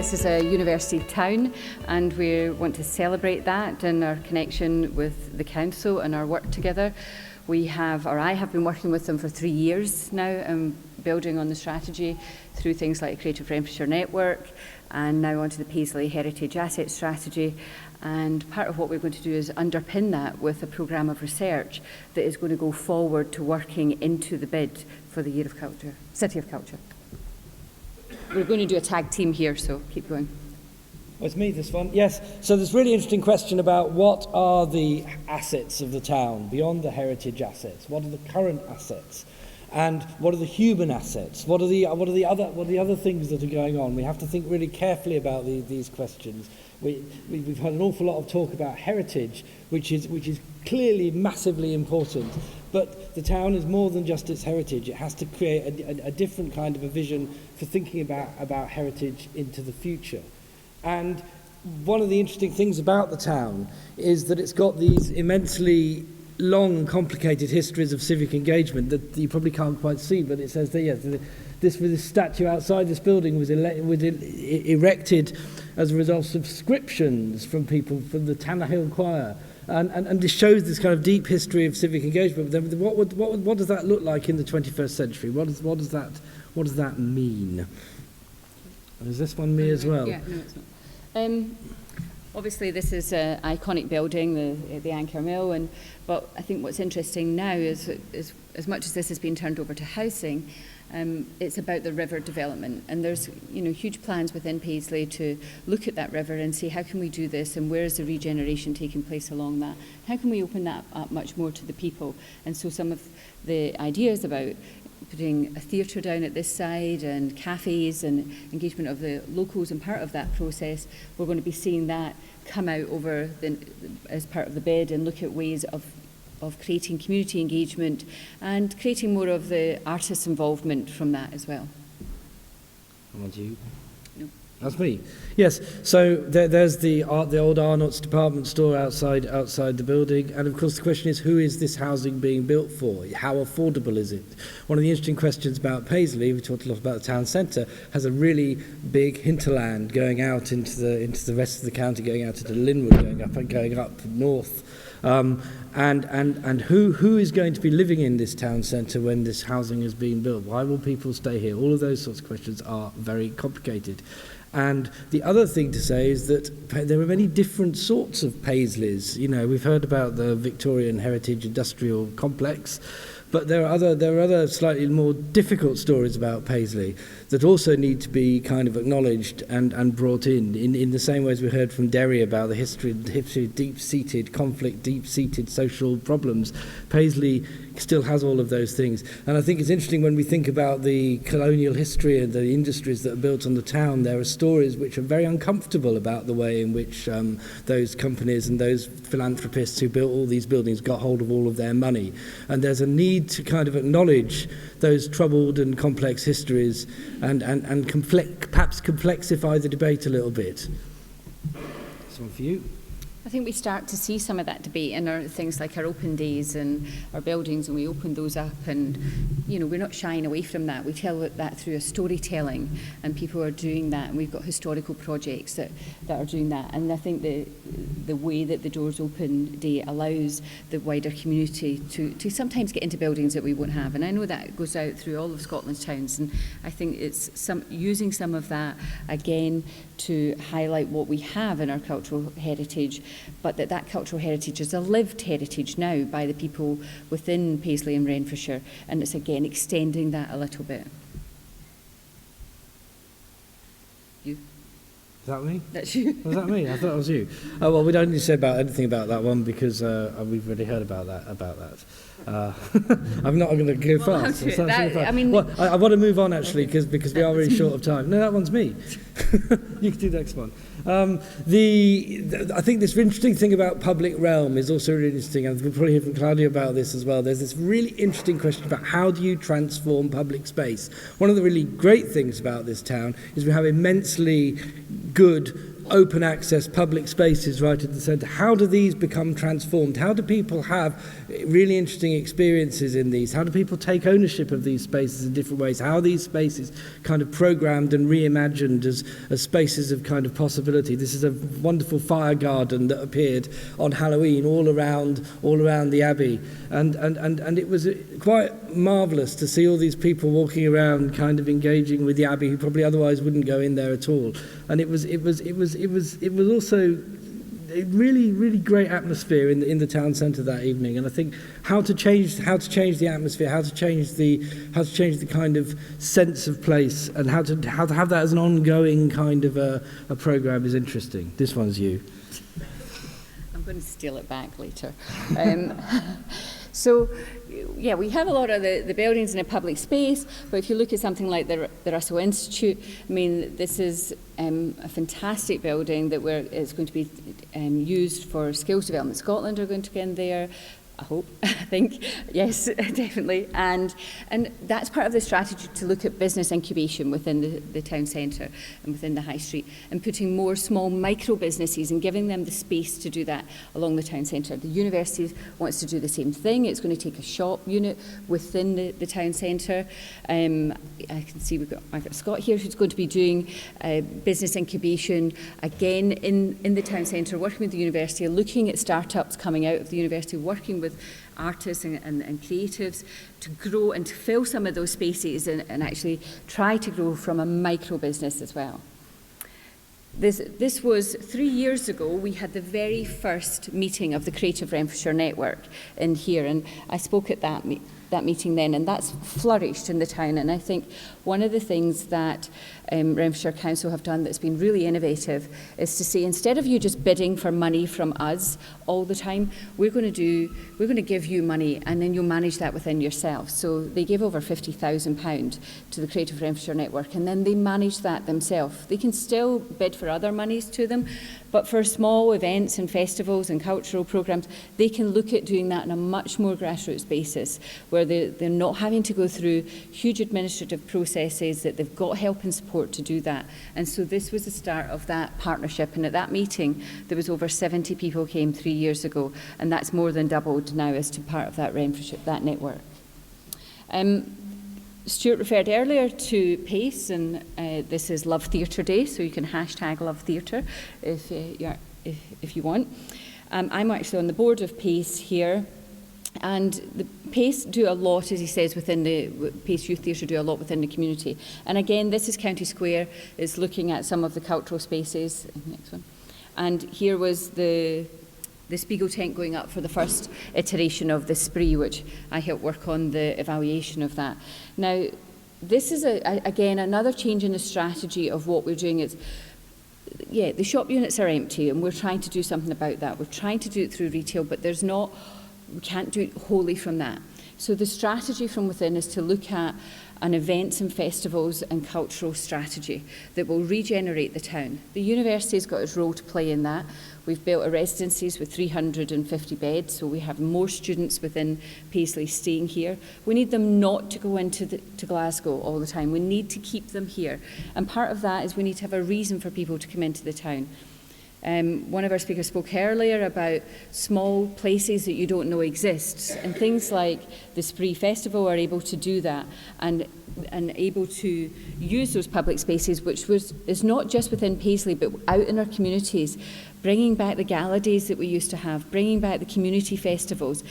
this is a university town, and we want to celebrate that and our connection with the council and our work together. I have been working with them for 3 years now, building on the strategy through things like Creative Renfrewshire Network, and now onto the Paisley Heritage Asset Strategy. And part of what we're going to do is underpin that with a programme of research that is going to go forward to working into the bid for the Year of Culture, City of Culture. We're going to do a tag team here, so keep going. Oh, it's me, this one. Yes, so there's a really interesting question about what are the assets of the town beyond the heritage assets? What are the current assets? And what are the human assets? What are the other things that are going on? We have to think really carefully about these questions. We've had an awful lot of talk about heritage, which is clearly massively important. But the town is more than just its heritage. It has to create a different kind of a vision for thinking about heritage into the future. And one of the interesting things about the town is that it's got these immensely long, complicated histories of civic engagement that you probably can't quite see, but it says that, yes, this statue outside this building was erected as a result of subscriptions from people from the Tanner Hill Choir. And this shows this kind of deep history of civic engagement. What does that look like in the 21st century? What does that mean? Is this one me as well? Yeah, no, it's not. Obviously, this is an iconic building, the Anchor Mill, but I think what's interesting now is as much as this has been turned over to housing, it's about the river development, and there's huge plans within Paisley to look at that river and see how can we do this, and where is the regeneration taking place along that? How can we open that up much more to the people? And so some of the ideas about putting a theatre down at this side and cafes and engagement of the locals and part of that process, we're going to be seeing that come out as part of the bid and look at ways of creating community engagement and creating more of the artist involvement from that as well. And you? No. That's me. Yes. So there's the old Arnott's department store outside the building, and of course the question is, who is this housing being built for? How affordable is it? One of the interesting questions about Paisley, we talked a lot about the town centre, has a really big hinterland going out into the rest of the county, going out into Linwood, going up north. And who is going to be living in this town centre when this housing is being built? Why will people stay here? All of those sorts of questions are very complicated. And the other thing to say is that there are many different sorts of Paisleys. We've heard about the Victorian Heritage Industrial Complex, but there are other slightly more difficult stories about Paisley that also need to be kind of acknowledged and brought in the same way as we heard from Derry about the history of deep-seated conflict, deep-seated social problems. Paisley still has all of those things. And I think it's interesting when we think about the colonial history and the industries that are built on the town, there are stories which are very uncomfortable about the way in which those companies and those philanthropists who built all these buildings got hold of all of their money. And there's a need to kind of acknowledge those troubled and complex histories and perhaps complexify the debate a little bit. This one for you. I think we start to see some of that debate in our things like our open days and our buildings, and we open those up, and we're not shying away from that. We tell that through a storytelling, and people are doing that, and we've got historical projects that are doing that. And I think the way that the Doors Open Day allows the wider community to sometimes get into buildings that we won't have. And I know that goes out through all of Scotland's towns, and I think it's using some of that again to highlight what we have in our cultural heritage, but that cultural heritage is a lived heritage now by the people within Paisley and Renfrewshire, and it's again extending that a little bit. You? Is that me? That's you. Was that me? I thought it was you. Oh, well, we don't need to say anything about that one because we've already heard about that. I'm not going to go fast. I want to move on actually because we are really short of time. No, that one's me. You can do the next one. I think this interesting thing about public realm is also really interesting, and we'll probably hear from Claudia about this as well. There's this really interesting question about how do you transform public space. One of the really great things about this town is we have immensely good open access public spaces right at the centre. How do these become transformed? How do people have really interesting experiences in these? How do people take ownership of these spaces in different ways? How are these spaces kind of programmed and reimagined as spaces of kind of possibility? This is a wonderful fire garden that appeared on Halloween all around the Abbey, and it was quite marvellous to see all these people walking around kind of engaging with the Abbey who probably otherwise wouldn't go in there at all. And it was also a really great atmosphere in the town centre that evening. And I think how to change the atmosphere, how to change the kind of sense of place, and how to have that as an ongoing kind of a programme is interesting. This one's you. I'm going to steal it back later. So, yeah, we have a lot of the buildings in a public space, but if you look at something like the Russell Institute, I mean, this is a fantastic building that is going to be used for Skills Development Scotland are going to get in there. I hope, I think, yes, definitely. And that's part of the strategy to look at business incubation within the town centre and within the high street, and putting more small micro businesses and giving them the space to do that along the town centre. The university wants to do the same thing. It's going to take a shop unit within the town centre. I can see we've got Margaret Scott here, who's going to be doing business incubation again in the town centre, working with the university, looking at startups coming out of the university, working with artists and creatives to grow and to fill some of those spaces and actually try to grow from a micro business as well. This was 3 years ago. We had the very first meeting of the Creative Renfrewshire Network in here, and I spoke at that meeting then, and that's flourished in the town. And I think one of the things that Renfrewshire Council have done that's been really innovative is to say, instead of you just bidding for money from us all the time, we're going to give you money, and then you'll manage that within yourself. So they gave over £50,000 to the Creative Renfrewshire Network, and then they manage that themselves. They can still bid for other monies to them, but for small events and festivals and cultural programmes, they can look at doing that on a much more grassroots basis, where they're not having to go through huge administrative processes, that they've got help and support to do that. And so this was the start of that partnership, and at that meeting there was over 70 people came 3 years ago, and that's more than doubled now as to part of that Renfrewshire, that network. Stuart referred earlier to PACE, and this is Love Theatre Day, so you can hashtag Love Theatre if you want. I'm actually on the board of PACE here, and the PACE do a lot, as he says, within the PACE Youth Theatre do a lot within the community. And again, this is County Square. It's looking at some of the cultural spaces. Next one. And here was the spiegeltent going up for the first iteration of the spree, which I helped work on the evaluation of that. Now, this is, again, another change in the strategy of what we're doing. Is, yeah, the shop units are empty, and we're trying to do something about that. We're trying to do it through retail, but we can't do it wholly from that. So the strategy from within is to look at an events and festivals and cultural strategy that will regenerate the town. The university's got its role to play in that. We've built a residencies with 350 beds, so we have more students within Paisleys staying here. We need them not to go to Glasgow all the time. We need to keep them here. And part of that is we need to have a reason for people to come into the town. One of our speakers spoke earlier about small places that you don't know exist, and things like the Spree Festival are able to do that and able to use those public spaces, which is not just within Paisley but out in our communities, bringing back the gala days that we used to have, bringing back the community festivals,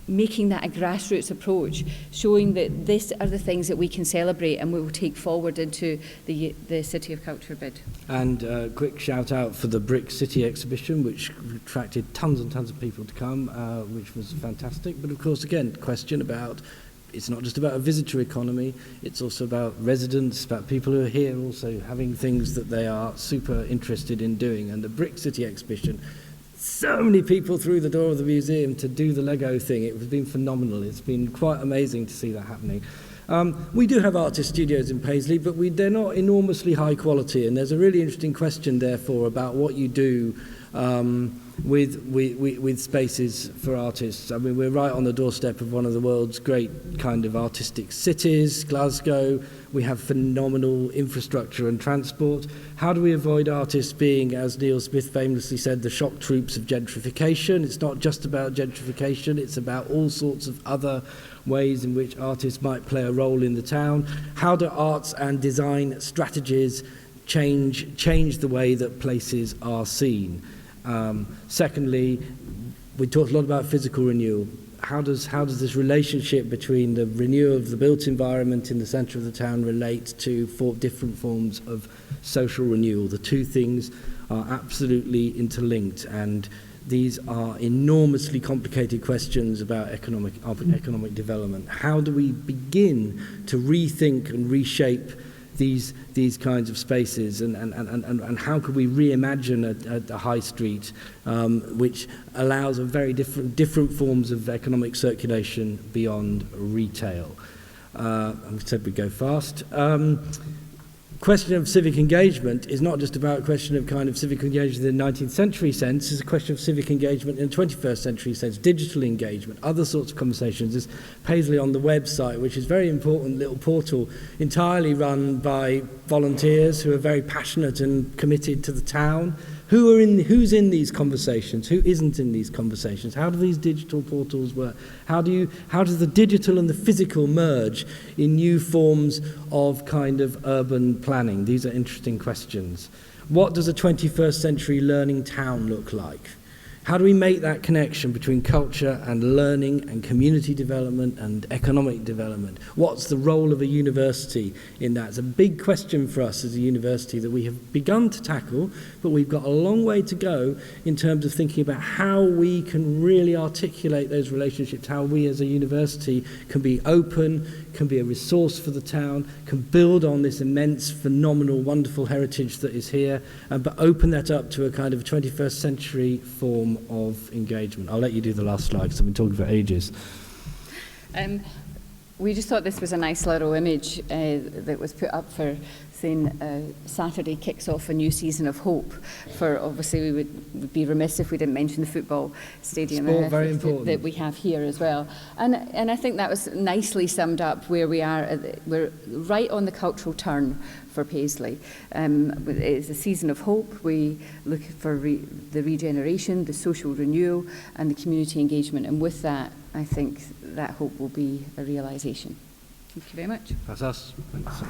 making that a grassroots approach, showing that these are the things that we can celebrate and we will take forward into the City of Culture bid. And a quick shout out for the Brick City exhibition, which attracted tons and tons of people to come, which was fantastic. But of course, again, question about, it's not just about a visitor economy, it's also about residents, about people who are here also having things that they are super interested in doing. And the Brick City exhibition, so many people through the door of the museum to do the Lego thing. It has been phenomenal. It's been quite amazing to see that happening. We do have artist studios in Paisley, but they're not enormously high quality, and there's a really interesting question, therefore, about what you do with spaces for artists. I mean, we're right on the doorstep of one of the world's great kind of artistic cities, Glasgow. We have phenomenal infrastructure and transport. How do we avoid artists being, as Neil Smith famously said, the shock troops of gentrification? It's not just about gentrification, it's about all sorts of other ways in which artists might play a role in the town. How do arts and design strategies change the way that places are seen? Secondly, we talked a lot about physical renewal. How does this relationship between the renewal of the built environment in the centre of the town relate to different forms of social renewal? The two things are absolutely interlinked, and these are enormously complicated questions about economic development. How do we begin to rethink and reshape these kinds of spaces, and how could we reimagine a high street which allows a very different forms of economic circulation beyond retail? I said we go fast. Question of civic engagement is not just about a question of kind of civic engagement in the 19th century sense, it's a question of civic engagement in the 21st century sense, digital engagement, other sorts of conversations. There's Paisley on the website, which is a very important little portal, entirely run by volunteers who are very passionate and committed to the town. Who's in these conversations? Who isn't in these conversations? How do these digital portals work? How does the digital and the physical merge in new forms of kind of urban planning? These are interesting questions. What does a 21st century learning town look like? How do we make that connection between culture and learning and community development and economic development? What's the role of a university in that? It's a big question for us as a university that we have begun to tackle, but we've got a long way to go in terms of thinking about how we can really articulate those relationships, how we as a university can be open, can be a resource for the town, can build on this immense, phenomenal, wonderful heritage that is here, but open that up to a kind of 21st century form of engagement. I'll let you do the last slide because I've been talking for ages. We just thought this was a nice little image that was put up for saying Saturday kicks off a new season of hope. For obviously we would be remiss if we didn't mention the football stadium very important. that we have here as well. And I think that was nicely summed up where we are. We're right on the cultural turn for Paisley. It's a season of hope. We look for the regeneration, the social renewal, and the community engagement. And with that, I think that hope will be a realisation. Thank you very much. That's us. Thanks.